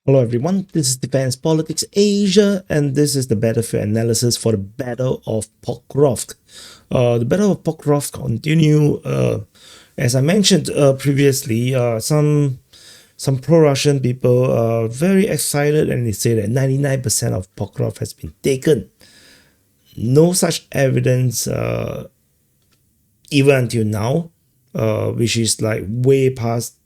Hello everyone, this is Defense Politics Asia, and this is the battlefield analysis for the Battle of Pokrovsk. The Battle of Pokrovsk continue. As I mentioned previously, some pro-Russian people are very excited, and they say that 99% of Pokrovsk has been taken. No such evidence, even until now, which is like way past.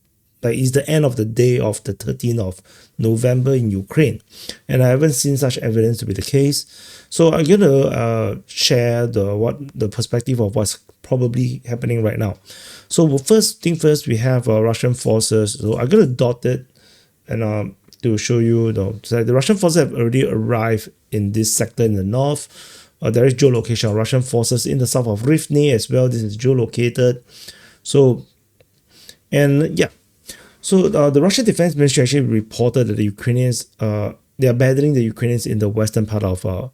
Like it's the end of the day of the 13th of November in Ukraine, and I haven't seen such evidence to be the case. So I'm gonna share the perspective of what's probably happening right now. So first thing first, we have Russian forces. So I'm gonna dot it and to show you, so the Russian forces have already arrived in this sector in the north. There is geolocation of Russian forces in the south of Rivne as well. This is geolocated. So, and yeah. So the Russian Defense Ministry actually reported that the Ukrainians, they are battling the Ukrainians in the western part of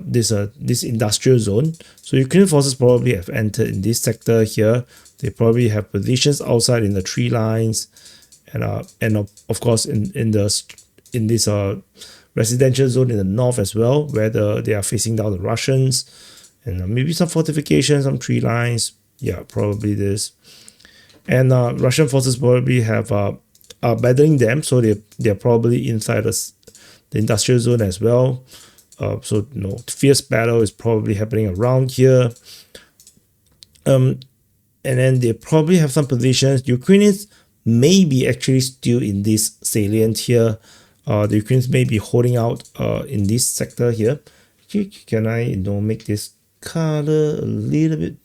this industrial zone. So Ukrainian forces probably have entered in this sector here. They probably have positions outside in the tree lines, and of course in this residential zone in the north as well, where they are facing down the Russians, and maybe some fortifications, some tree lines. Yeah, probably this. And Russian forces probably are battling them, so they're probably inside the industrial zone as well. So fierce battle is probably happening around here. And then they probably have some positions. Ukrainians may be actually still in this salient here. The Ukrainians may be holding out in this sector here. Can I make this color a little bit?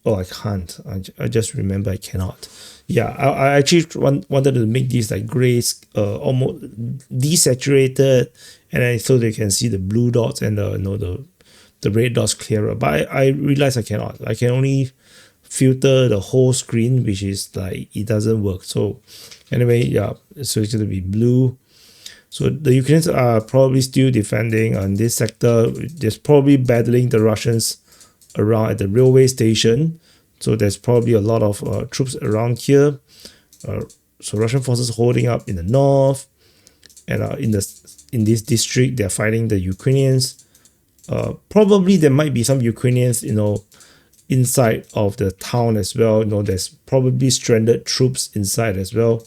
Oh, I can't. I just remember I cannot. Yeah, I actually wanted to make these like grays, almost desaturated, and then so they can see the blue dots and the red dots clearer. But I realize I cannot. I can only filter the whole screen, which is like it doesn't work. So anyway, yeah, so it's going to be blue. So the Ukrainians are probably still defending on this sector. They're probably battling the Russians around at the railway station. So there's probably a lot of troops around here. So Russian forces holding up in the north, and in this district they're fighting the Ukrainians. Probably there might be some Ukrainians inside of the town as well. There's probably stranded troops inside as well.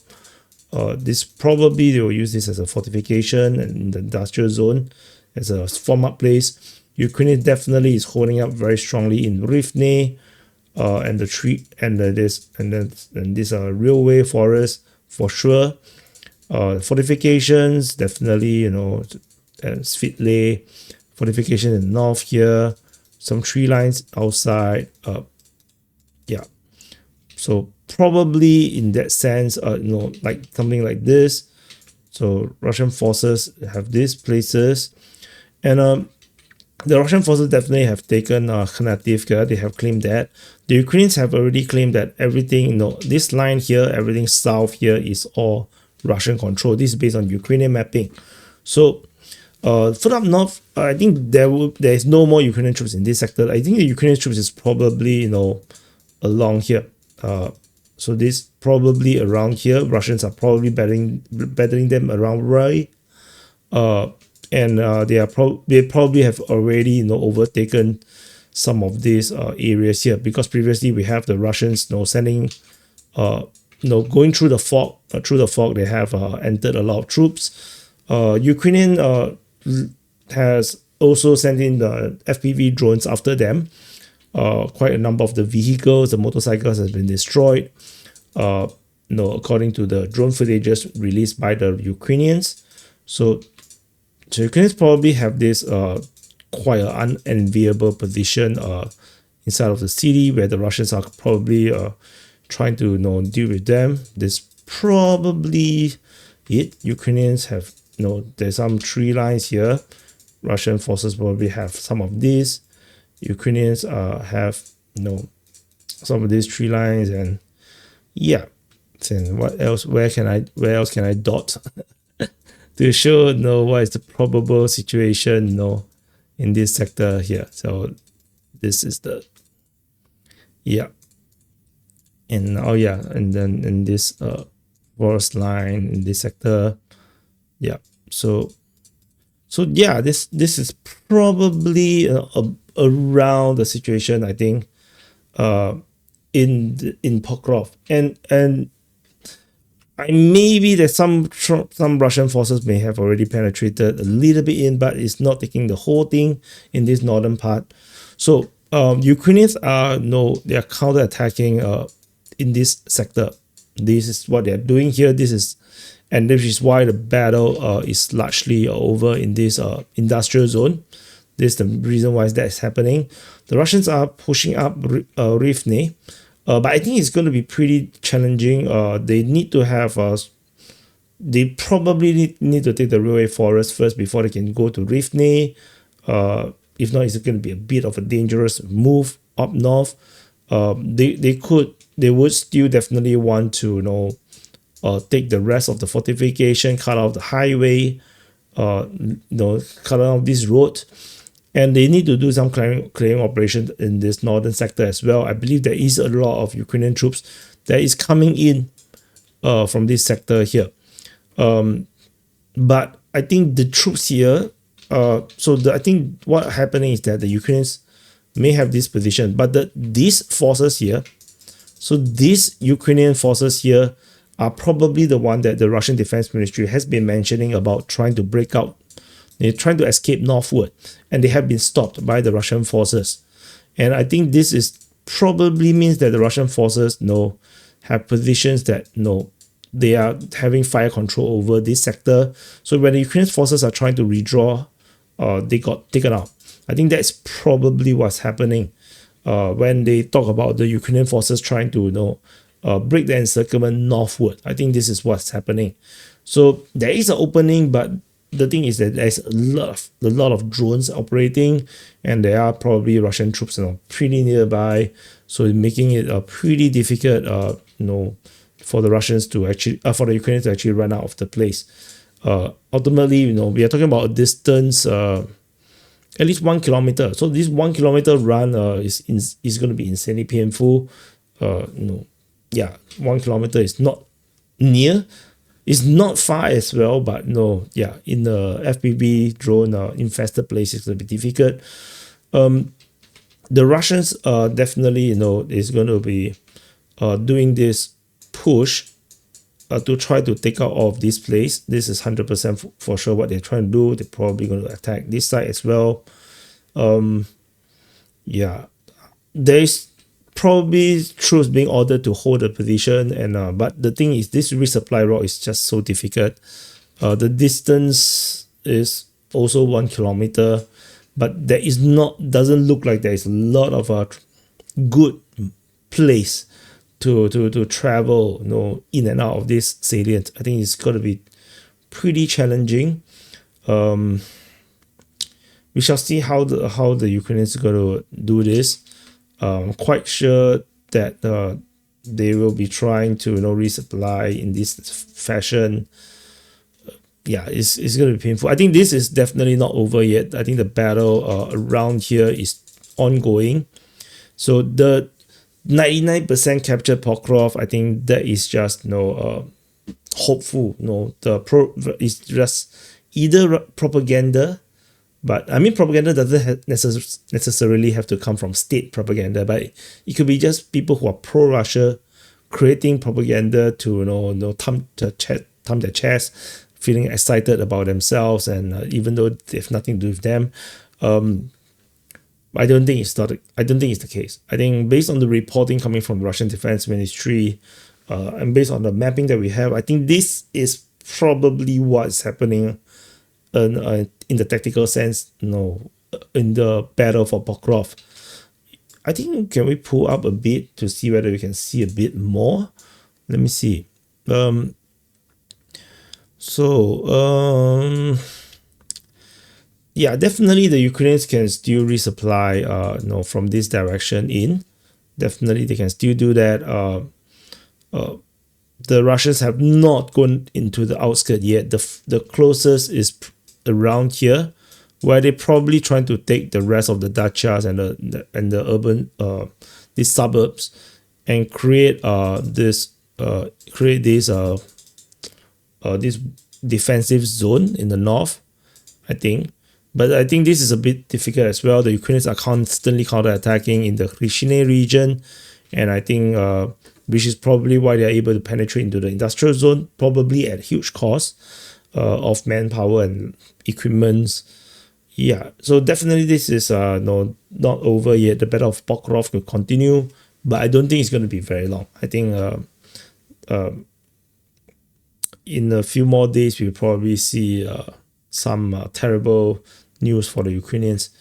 This probably they will use this as a fortification and in the industrial zone as a form-up place. Ukraine definitely is holding up very strongly in Rivne, and the tree and this railway forest for sure. Fortifications definitely, Svitley fortification in the north here. Some tree lines outside. Yeah. So probably in that sense, like something like this. So Russian forces have these places, and the Russian forces definitely have taken Kharkivka. They have claimed that. The Ukrainians have already claimed that everything, this line here, everything south here is all Russian control. This is based on Ukrainian mapping. So further up north, I think there is no more Ukrainian troops in this sector. I think the Ukrainian troops is probably along here. So this probably around here. Russians are probably battling them around Rai. And they probably have already overtaken some of these areas here, because previously we have the Russians sending going through the fog. Through the fog they have entered a lot of troops. Ukrainian has also sent in the FPV drones after them. Quite a number of the vehicles, the motorcycles, has been destroyed. According to the drone footages released by the Ukrainians. So Ukrainians probably have this quite an unenviable position inside of the city, where the Russians are probably trying to deal with them. This probably it. Ukrainians have there's some tree lines here. Russian forces probably have some of these. Ukrainians have some of these tree lines, and yeah. Then what else? Where else can I dot to show what is the probable situation in this sector here? So this is the and and then in this forest line in this sector. Yeah, so yeah, this is probably around the situation, I think, in Pokrovsk, and maybe there's some Russian forces may have already penetrated a little bit in, but it's not taking the whole thing in this northern part. So Ukrainians are they are counter-attacking in this sector. This is what they're doing here. This is why the battle is largely over in this industrial zone. This is the reason why that is happening. The Russians are pushing up Rivne, but I think it's going to be pretty challenging. They need to have they probably need to take the railway forest first before they can go to Rivne. If not, it's going to be a bit of a dangerous move up north. They would still definitely want to take the rest of the fortification, cut off the highway, cut off this road. And they need to do some clearing operations in this northern sector as well. I believe there is a lot of Ukrainian troops that is coming in from this sector here. But I think the troops here, I think what happening is that the Ukrainians may have this position, but these forces here, so these Ukrainian forces here are probably the one that the Russian Defense Ministry has been mentioning about trying to break out. They're trying to escape northward, and they have been stopped by the Russian forces. And I think this is probably means that the Russian forces have positions that they are having fire control over this sector. So when the Ukrainian forces are trying to redraw, they got taken out. I think that's probably what's happening when they talk about the Ukrainian forces trying to break the encirclement northward. I think this is what's happening. So there is an opening, but the thing is that there's a lot of drones operating, and there are probably Russian troops pretty nearby, so making it pretty difficult for the Russians to actually for the Ukrainians to actually run out of the place. Ultimately, we are talking about a distance at least 1 kilometer. So this 1 kilometer run is going to be insanely painful. 1 kilometer is not near. It's not far as well, but in the FPV drone infested place, it's going to be difficult. The Russians definitely, is going to be doing this push to try to take out of this place. This is 100% for sure what they're trying to do. They're probably going to attack this side as well. There's probably troops being ordered to hold the position, and but the thing is, this resupply route is just so difficult. The distance is also 1 kilometer, but doesn't look like there is a lot of a good place to travel in and out of this salient. I think it's going to be pretty challenging. We shall see how the Ukrainians are going to do this. I'm quite sure that they will be trying to resupply in this fashion. It's going to be painful. I think this is definitely not over yet. I think the battle around here is ongoing. So the 99% captured Pokrovsk, I think that is just hopeful. It's just either propaganda. But I mean, propaganda doesn't necessarily have to come from state propaganda, but it could be just people who are pro-Russia creating propaganda to thumb their chest, feeling excited about themselves, and even though they have nothing to do with them. I don't think it's the case. I think based on the reporting coming from the Russian Defense Ministry, and based on the mapping that we have, I think this is probably what's happening. In the tactical sense, in the battle for Pokrovsk. I think, can we pull up a bit to see whether we can see a bit more? Let me see. Definitely the Ukrainians can still resupply from this direction in. Definitely they can still do that. The Russians have not gone into the outskirts yet. The closest is around here, where they're probably trying to take the rest of the dachas and the urban these suburbs and create this this defensive zone in the north, I think. But I think this is a bit difficult as well. The Ukrainians are constantly counterattacking in the Krishine region, and I think which is probably why they are able to penetrate into the industrial zone, probably at huge cost of manpower and equipment. Yeah, so definitely this is no, not over yet. The Battle of Pokrovsk will continue, but I don't think it's going to be very long. I think in a few more days we'll probably see some terrible news for the Ukrainians,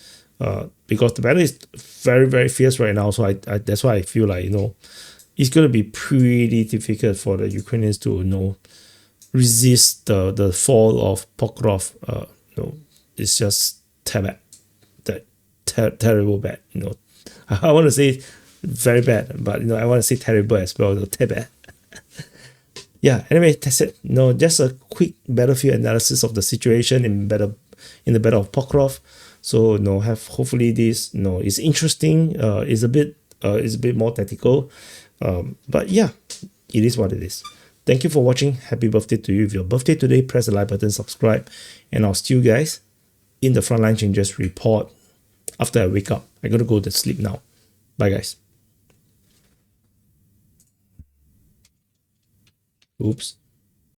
because the battle is very, very fierce right now. So I that's why I feel like, you know, it's going to be pretty difficult for the Ukrainians to, you know, resist the fall of Pokrovsk. You know, it's just terrible, terrible bad. You know, I want to say very bad, but you know, I want to say terrible as well. So terrible. Yeah. Anyway, that's it. You know, just a quick battlefield analysis of the situation in the battle of Pokrovsk. So, you know, hopefully this, you know, is interesting. It's a bit more tactical. But yeah, it is what it is. Thank you for watching. Happy birthday to you. If your birthday today, press the like button, subscribe, and I'll see you guys in the Frontline Changes report after I wake up. I gotta go to sleep now. Bye, guys. Oops.